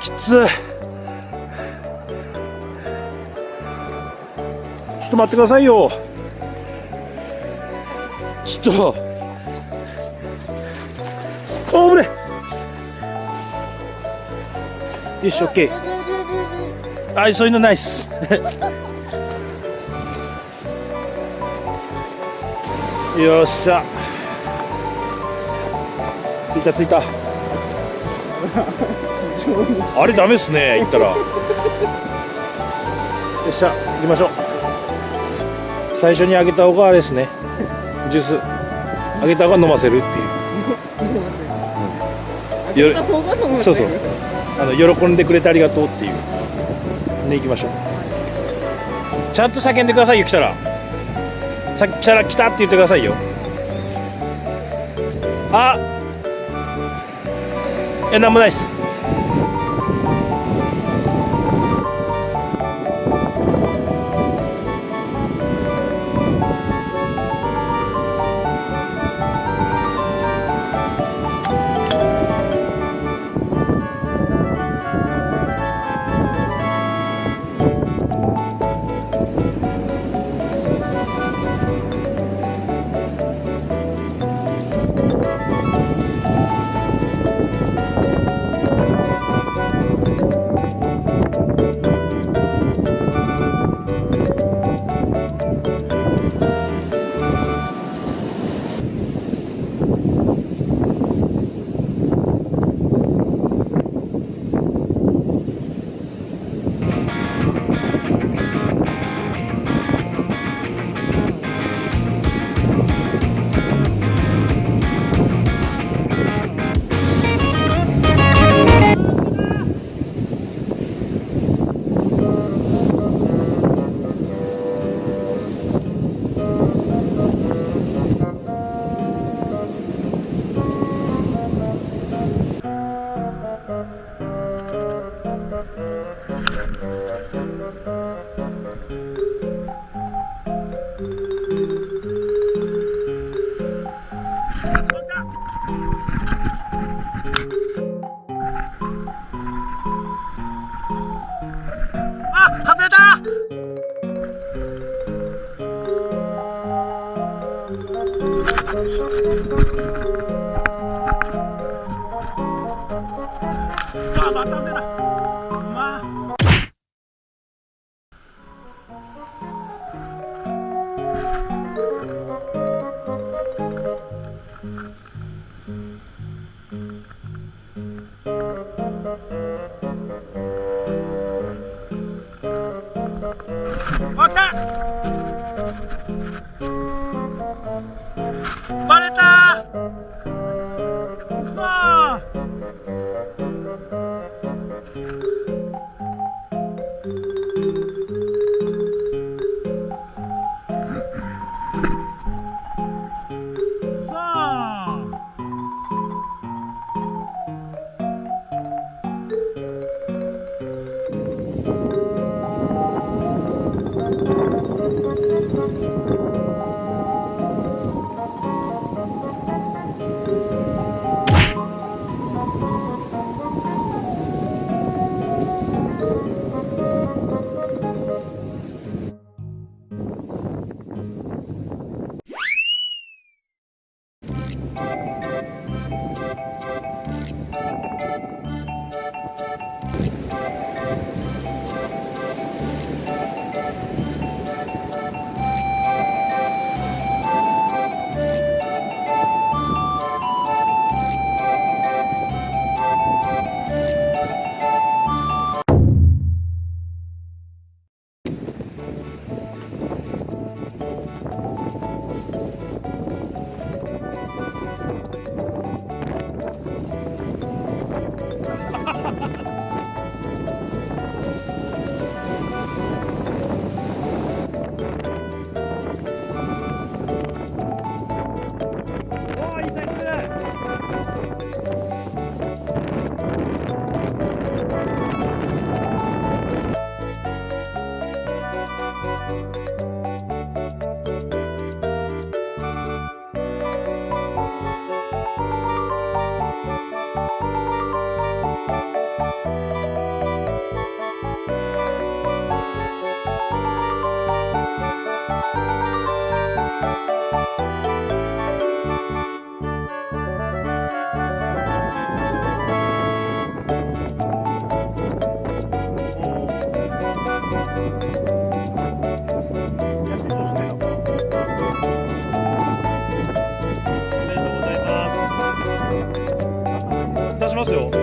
きつい。ちょっと待ってくださいよ。ちょっとおー、ぶれ。よし、オッケー。あ、そういうのないっす。よっしゃ。着いた着いた。あれダメっすね、行ったら。よっしゃ、行きましょう。最初にあげた方があれですね、ジュースあげた方が飲ませるっていう、そうそう、喜んでくれてありがとうっていうね。行きましょう。ちゃんと叫んでくださいよ。来たら来たら来たって言ってくださいよ。あ、いや、なんもないっす。外れた。あ、また外れた。来た。バレた。くそー。ますよ。